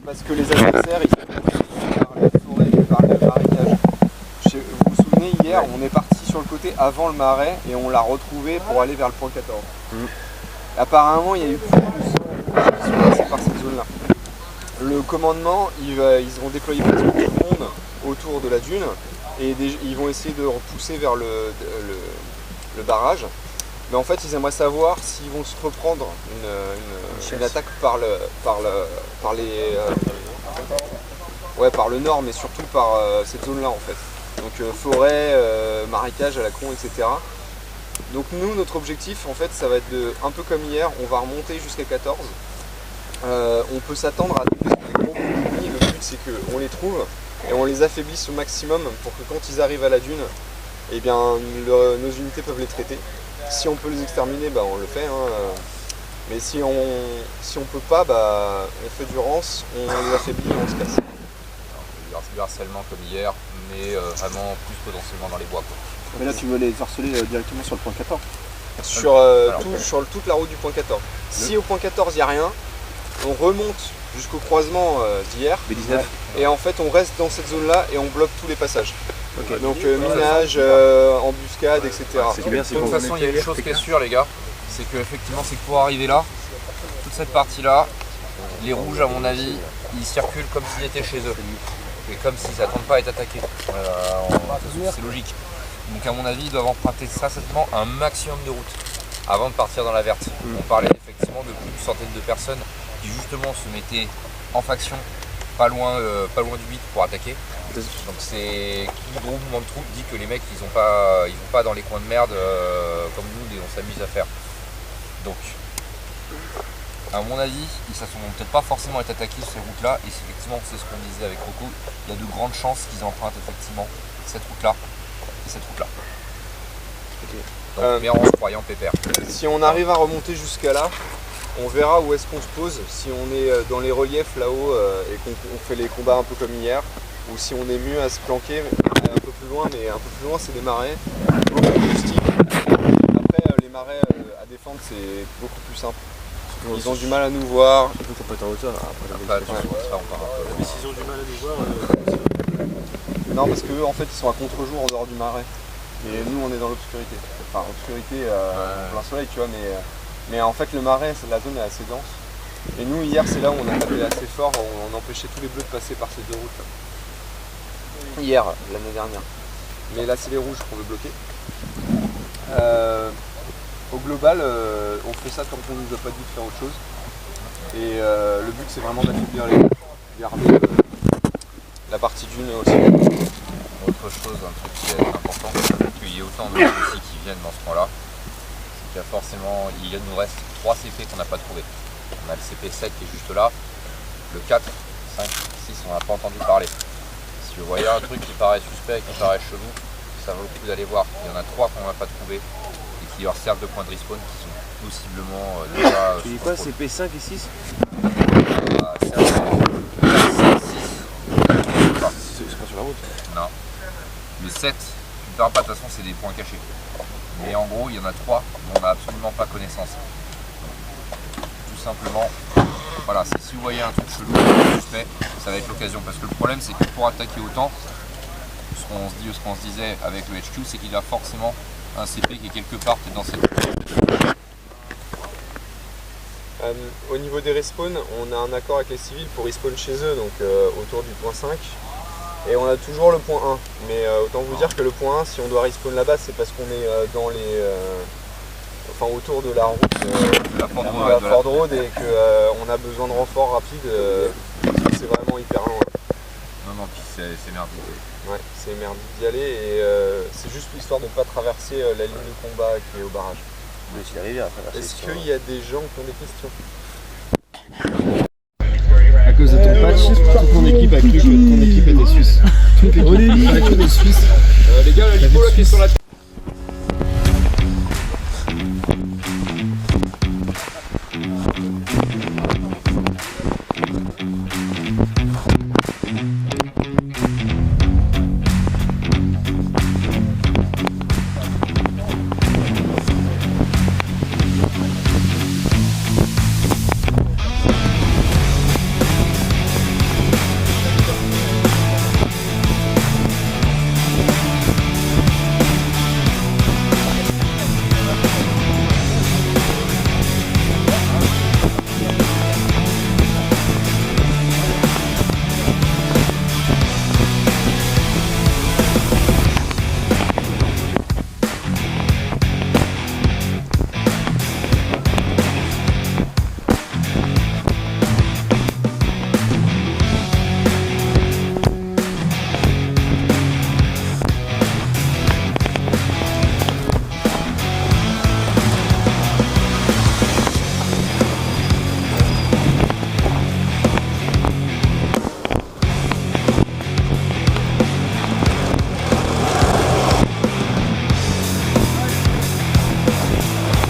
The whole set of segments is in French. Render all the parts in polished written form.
Parce que les adversaires, ils sont par la forêt et par le marécage. Vous vous souvenez, hier, on est parti sur le côté avant le marais et on l'a retrouvé pour aller vers le point 14. Apparemment, il y a eu plus de 100 qui sont passés par cette zone-là. Le commandement, ils ont déployé pratiquement tout le monde autour de la dune et ils vont essayer de repousser vers le barrage. Mais en fait, ils aimeraient savoir s'ils vont se reprendre une attaque par le nord, mais surtout par cette zone-là en fait. Donc forêt, marécage à la con, etc. Donc nous, notre objectif en fait, ça va être un peu comme hier, on va remonter jusqu'à 14. On peut s'attendre à des gros ennemis. Le but c'est qu'on les trouve et on les affaiblisse au maximum pour que quand ils arrivent à la dune, eh bien, nos unités peuvent les traiter. Si on peut les exterminer, bah, on le fait. Mais si on peut pas, bah, on fait du rance, on les affaiblit et on se casse. Du harcèlement comme hier, mais vraiment plus potentiellement dans les bois, quoi. Mais là tu veux les harceler directement sur le point 14 ? Sur toute la route du point 14. Si au point 14 il n'y a rien, on remonte jusqu'au croisement d'hier. B19. Et en fait on reste dans cette zone là et on bloque tous les passages. Okay. Donc minage, embuscade, etc. De toute façon il y a une chose qui est sûre les gars, c'est que effectivement c'est que pour arriver là, toute cette partie là, les rouges à mon avis, ils circulent comme s'ils étaient chez eux. Et comme s'ils n'attendent pas à être attaqués. C'est logique. Donc à mon avis ils doivent emprunter certainement un maximum de route avant de partir dans la verte. On parlait effectivement de plus d'une centaine de personnes qui justement se mettaient en faction pas loin du 8 pour attaquer. Donc c'est qui gros mouvement de troupes dit que les mecs ils vont pas dans les coins de merde comme nous on s'amuse à faire. Donc à mon avis ils ne vont peut-être pas forcément être attaqués sur ces routes là et effectivement c'est ce qu'on disait avec Rocco, il y a de grandes chances qu'ils empruntent effectivement cette route là et cette route là. Donc, mais en se croyant pépère. Si on arrive à remonter jusqu'à là, on verra où est-ce qu'on se pose, si on est dans les reliefs là-haut et qu'on fait les combats un peu comme hier, ou si on est mieux à se planquer un peu plus loin, mais un peu plus loin c'est des marais, beaucoup plus rustiques. Après les marais à défendre c'est beaucoup plus simple. Ils ont du mal à nous voir. Il faut qu'on peut être en hauteur. Mais s'ils ont du mal à nous voir, non parce qu'eux en fait ils sont à contre-jour en dehors du marais. Et nous on est dans l'obscurité. Enfin obscurité en plein soleil tu vois mais en fait le marais, la zone est assez dense. Et nous hier c'est là où on a tapé assez fort, on empêchait tous les bleus de passer par ces deux routes là. Hier, l'année dernière. Mais là c'est les rouges qu'on veut bloquer. Au global, on fait ça comme on nous a pas dit de faire autre chose. Et le but c'est vraiment d'affaiblir les garder la partie d'une aussi. Autre chose, un truc qui est important, c'est qu'il y ait autant de gens aussi qui viennent dans ce coin-là. Il nous reste 3 CP qu'on n'a pas trouvé. On a le CP 7 qui est juste là, le 4, 5, 6 on n'a pas entendu parler. Si vous voyez un truc qui paraît suspect, qui paraît chelou, ça vaut le coup d'aller voir. Il y en a 3 qu'on n'a pas trouvé et qui leur servent de point de respawn qui sont possiblement déjà... Tu dis quoi, CP 5 et 6 C'est pas sur la route. Non. Le 7, tu ne verras pas, de toute façon c'est des points cachés. Mais en gros, il y en a 3 dont on n'a absolument pas connaissance. Tout simplement, voilà, si vous voyez un truc chelou, suspect, ça va être l'occasion. Parce que le problème, c'est que pour attaquer autant, ce qu'on se disait avec le HQ, c'est qu'il y a forcément un CP qui est quelque part dans cette... Au niveau des respawns, on a un accord avec les civils pour respawn chez eux, donc autour du point 5. Et on a toujours le point 1, mais autant vous dire que le point 1, si on doit respawn là-bas, c'est parce qu'on est dans les... enfin autour de la route de la Ford Road et qu'on a besoin de renforts rapides, parce que c'est vraiment hyper loin. Non, puis c'est merdique. Ouais, c'est merdique d'y aller et c'est juste l'histoire de ne pas traverser la ligne de combat qui est au barrage. Mais c'est la rivière à traverser. Est-ce qu'il y a des gens qui ont des questions ? À cause de ton patch, toute mon équipe a cru que ton équipe était suisse. Toute l'équipe a cru des Suisses. Les gars, la lipo là qui est sur la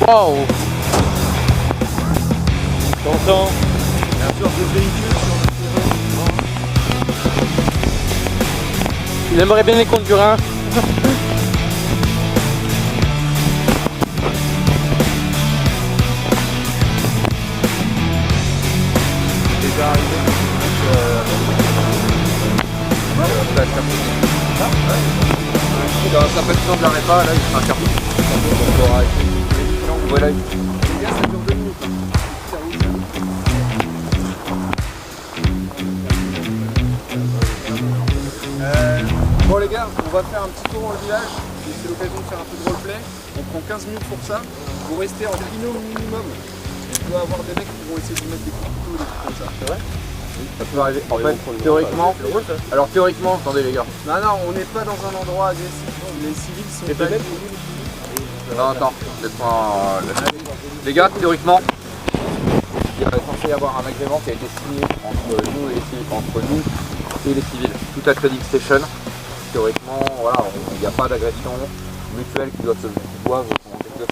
Waouh. T'entends? Bien sûr, deux véhicules sur le terrain. Il aimerait bien les conduire un. Déjà arrivé ça peut être de la répa, là il sera un carton. Voilà. Les gars, ça dure 2 minutes. Bon les gars, on va faire un petit tour dans le village. C'est l'occasion de faire un peu de roleplay. On prend 15 minutes pour ça. Vous restez en binôme minimum. Il doit y avoir des mecs qui vont essayer de mettre des coups de couteau, des trucs comme ça. C'est vrai? Ça peut arriver. En fait, théoriquement, alors théoriquement, attendez les gars. Non, on n'est pas dans un endroit agressif. Les civils sont pas là. Non, attends, peut-être pas. Les gars, théoriquement, il est censé y avoir un agrément qui a été signé entre nous et les civils. Tout accreditation. Théoriquement, voilà, il n'y a pas d'agression mutuelle qui doit se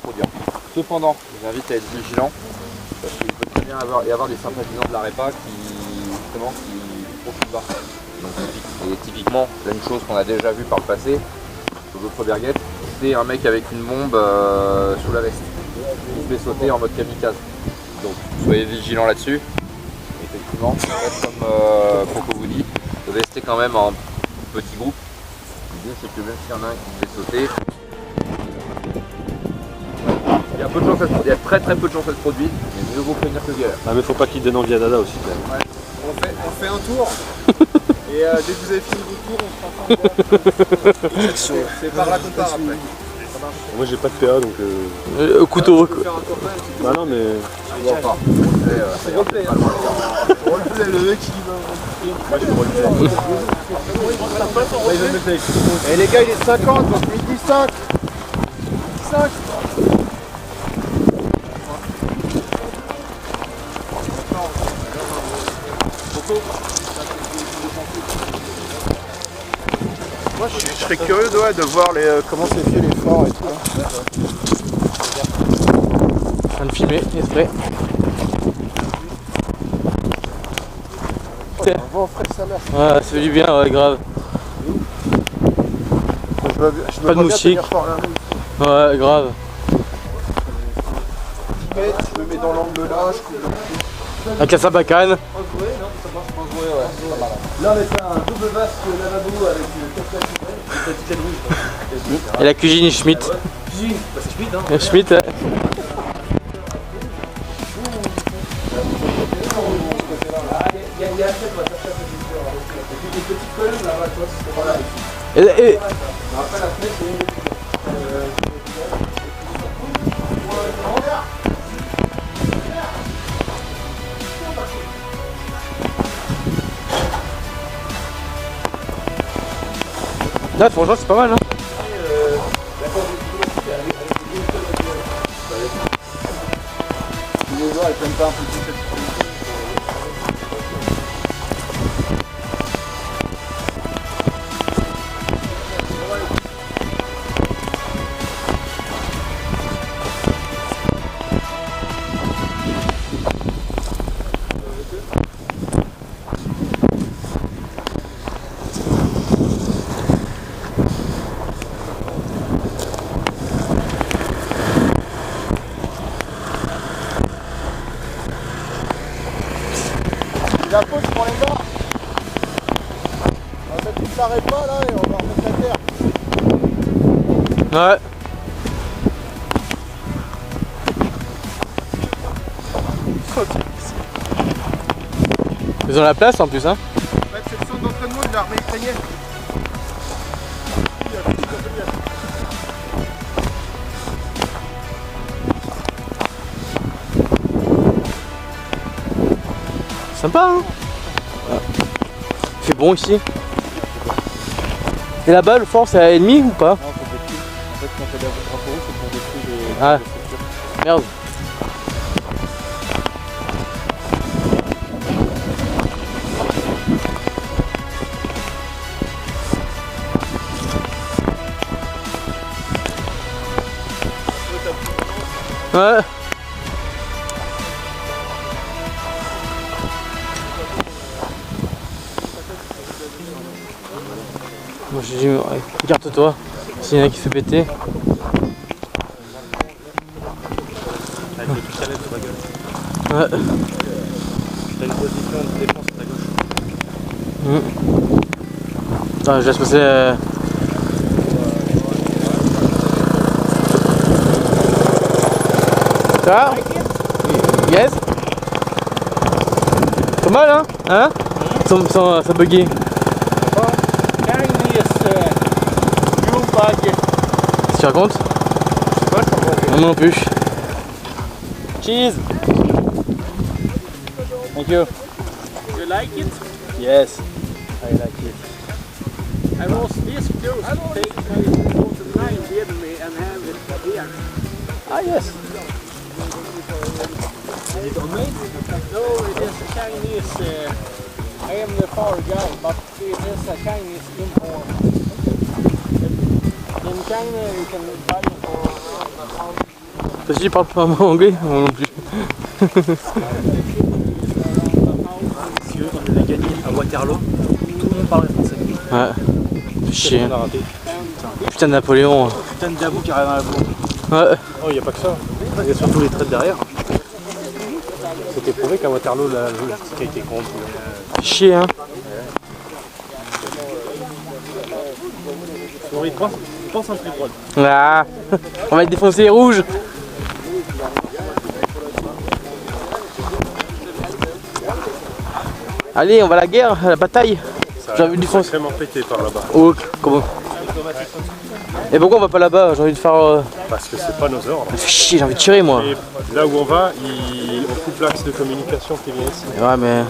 produire. Cependant, je vous invite à être vigilant parce qu'il peut très bien y avoir des sympathisants de la REPA qui profitent pas. Et typiquement, là, une chose qu'on a déjà vue par le passé, sur d'autres berguettes, c'est un mec avec une bombe sous la veste. Il se fait sauter en mode kamikaze. Donc soyez vigilants là-dessus. Effectivement, comme Coco vous dit, vous devez rester quand même en petit groupe. L'idée c'est que même s'il y en a un qui se fait sauter, il y a très peu de chances qu'elle se produise, mais mieux vaut prévenir que guérir. Ah mais faut pas qu'il donne envie à Dada aussi quand même. Ouais. On fait un tour. Et dès que vous avez fini votre tour, on fera un c'est par là qu'on part après. Moi j'ai pas de PA donc Couteau. Faire un copain, un petit Bah non mais... Je vois pas. C'est roleplay, hein. Roleplay, le mec il va... Moi je roleplay. Et les gars, il est 50, donc midi 5. 5. Moi je serais curieux de voir comment c'est fait les forts et tout. En train de filmer, exprès. On va offrir sa mère. Ouais, ça fait du bien, ouais, grave. Je Pas de moustique. Ouais, grave. Je me mets dans l'angle là, je coupe Avec la sabacane. Là on a fait un double vasque lavabo avec le café rouge. Et la cuisine Schmitt. Cuisine, bah c'est Schmitt hein. Schmitt, ouais. Il y a assez, on va chercher un peu et puis des petites colonnes là-bas, tu vois, c'est voilà. Et Après la fenêtre, c'est une là, franchement, c'est pas mal, hein. Les joueurs, ils prennent pas un peu de cette la pause pour les gars. On va mettre toute la répa là et on va remettre la terre. Ouais. Ils ont la place en plus, hein. C'est le centre d'entraînement de l'armée ukrainienne. Sympa, hein. Ouais. Il fait bon ici. Et là-bas, le fort, c'est à ennemi ou pas? Non, faut détruire. En fait quand t'as des drapeaux rouges, c'est pour détruire les... Ah, merde. Ouais. Moi j'ai dit, ouais, écarte-toi, s'il y en a qui se fait péter. Avec le pistolet sur la gueule. Ouais. T'as une position de défense sur ta gauche. Attends, je laisse passer. Ça va? Yes? Pas mal hein? Hein? Sans bugger. Qu'est-ce que tu racontes? Non, non plus. Cheese! Thank you. You like it? Yes, I like it. I was this close to take my daughter 9 with me and have it here. Ah yes. No, it is a Chinese. I am the far guy, but it is a Chinese import. In China, you can buy it for. Toi aussi, parle pas anglais? Moi non plus. Si eux, on avait gagné à Waterloo, tout le monde parlait français. Ouais. Chier. On a raté. Putain de Napoléon. Putain de Diabou qui arrive à la bourre. Ouais. Oh, il n'y a pas que ça. Il y a surtout les traits derrière. C'était prouvé qu'à Waterloo, la logistique a été corrompue. Chier hein. Souris, pense un tripod. Ah. On va défoncer les rouges. Allez, on va à la guerre, à la bataille. J'ai envie de défoncer. Sacrément pété par là-bas. Oh, comment? Et pourquoi on va pas là-bas? J'ai envie de faire. Parce que c'est pas nos ordres. Ça fait chier, j'ai envie de tirer moi. Et là où on va, on coupe l'axe de communication qui vient ici. Ouais, mais.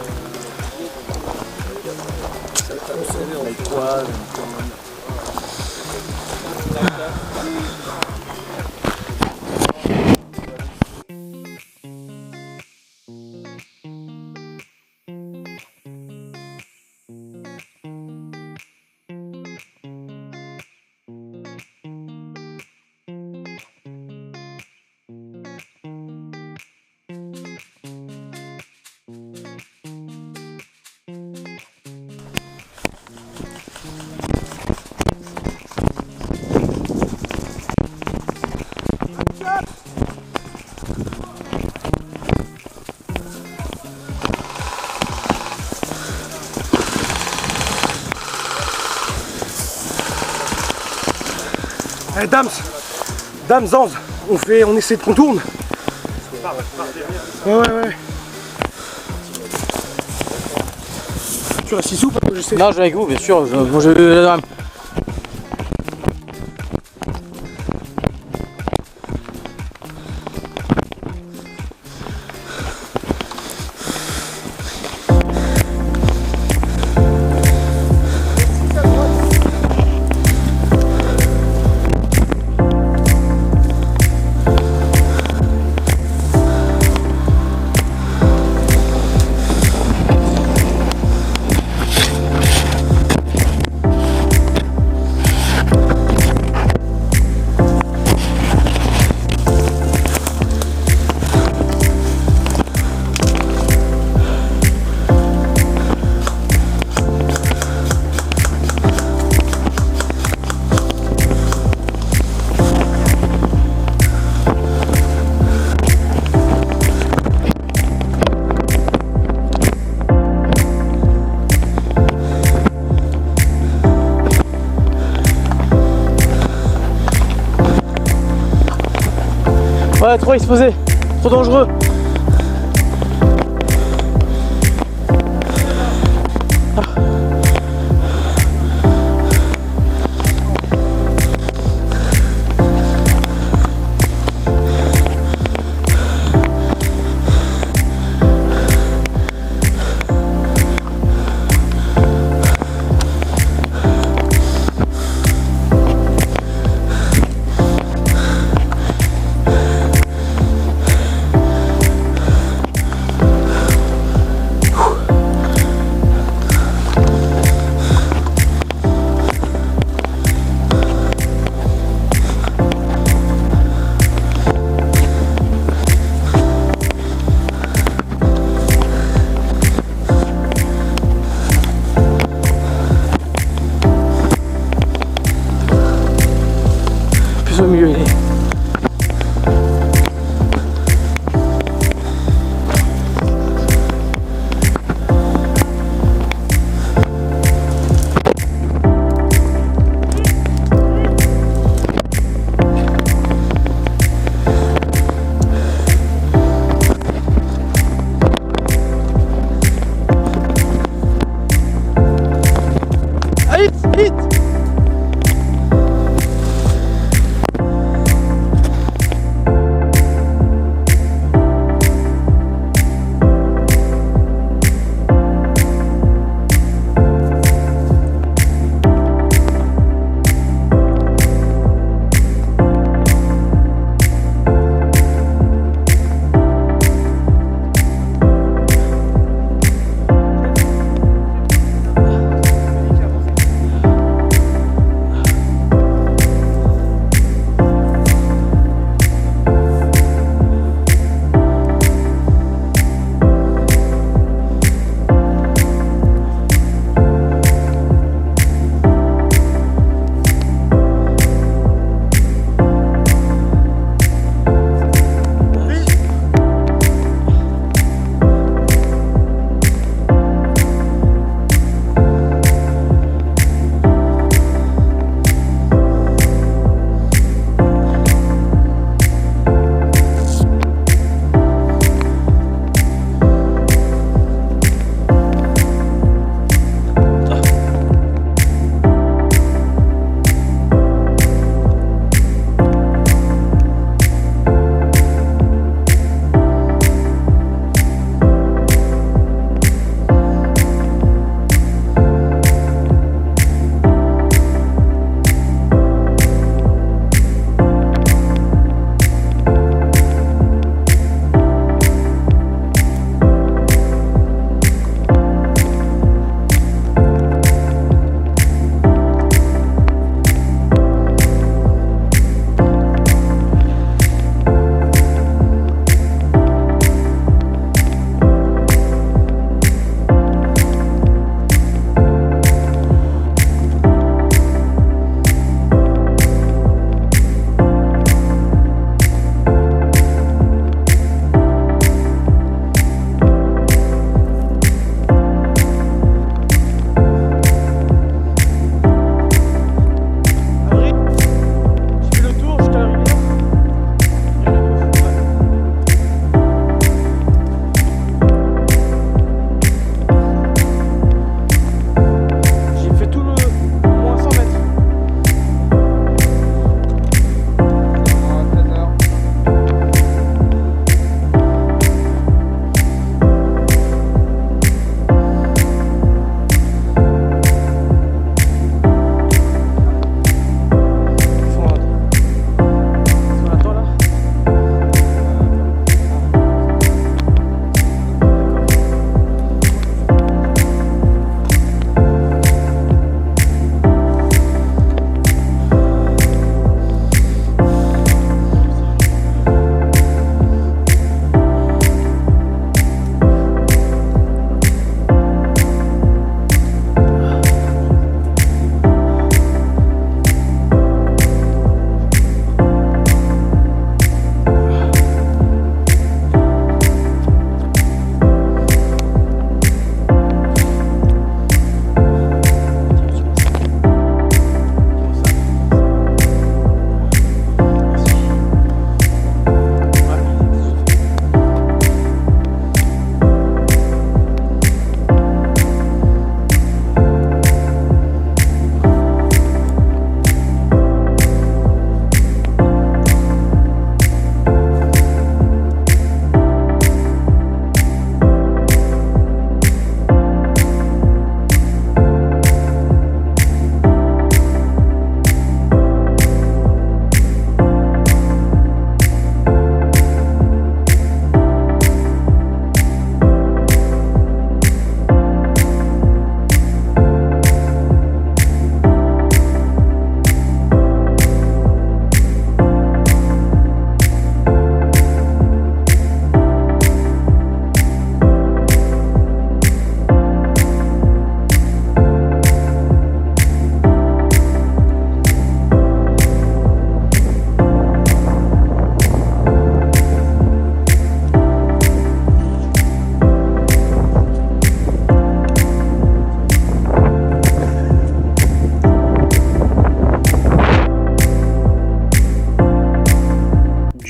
Allez, Dams, Zanz, on essaie de contourner. Ouais. Tu restes ici ou pas? Non, je vais avec vous, bien sûr. Moi, je. Ouais, trop exposé, trop dangereux.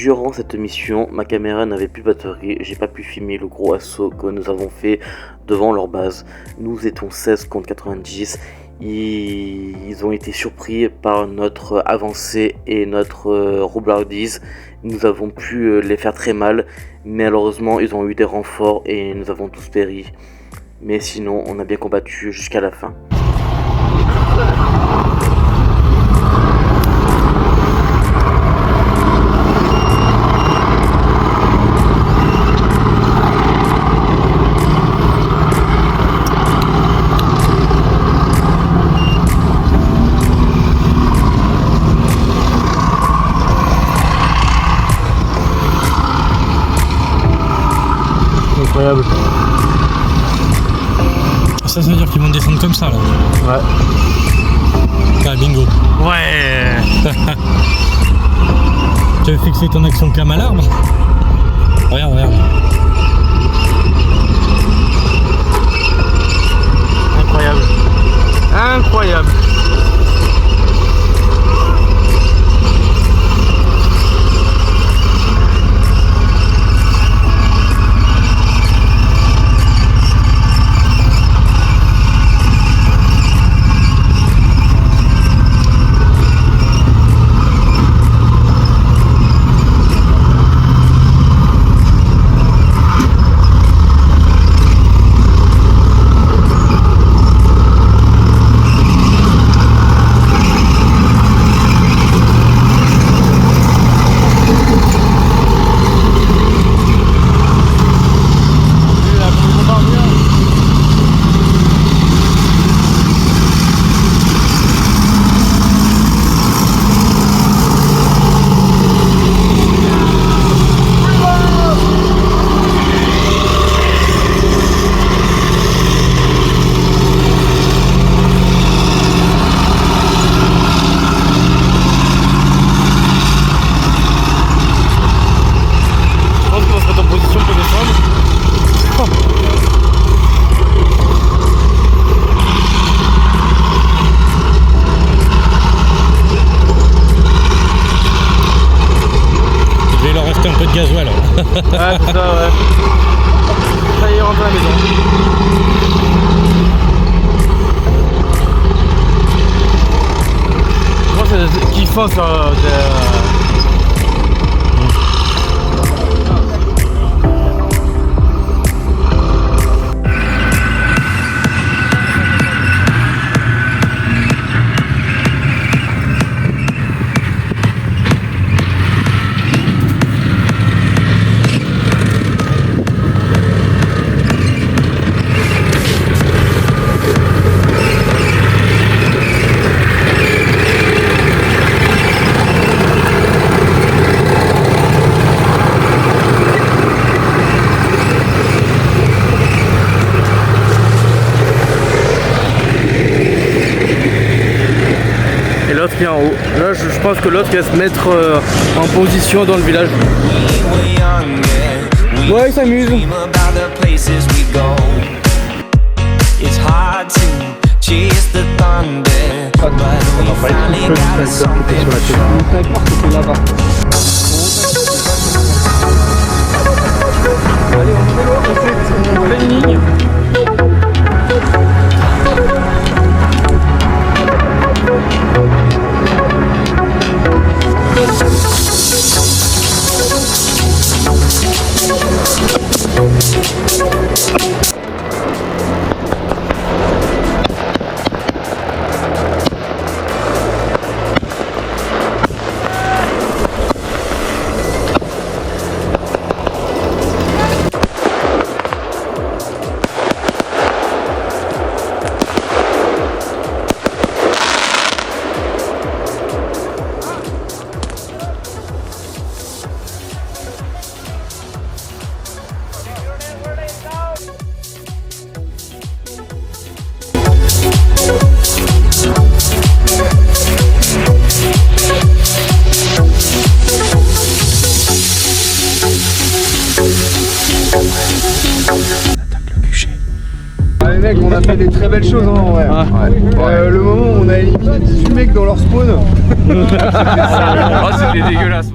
Durant cette mission, ma caméra n'avait plus de batterie, j'ai pas pu filmer le gros assaut que nous avons fait devant leur base. Nous étions 16 contre 90. Ils ont été surpris par notre avancée et notre roublardise. Nous avons pu les faire très mal, mais malheureusement ils ont eu des renforts et nous avons tous péri. Mais sinon, on a bien combattu jusqu'à la fin. Incroyable. Ça veut dire qu'ils vont descendre comme ça là. Ouais. Ah, bingo. Ouais. Tu avais fixé ton action cam à l'arbre. Regarde, regarde. Incroyable. Incroyable. Gasoil. Ouais, c'est ça, ouais. Ça y est, rentre à la maison. Moi, c'est kiffant ça. L'autre qui est en haut. Là, je pense que l'autre va se mettre en position dans le village. Ouais, il s'amuse. Allez, on fait une ligne. Les mecs, on a fait des très belles choses en vrai. Le moment où on a éliminé 18 mecs dans leur spawn. Oh, c'était dégueulasse.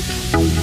Bye.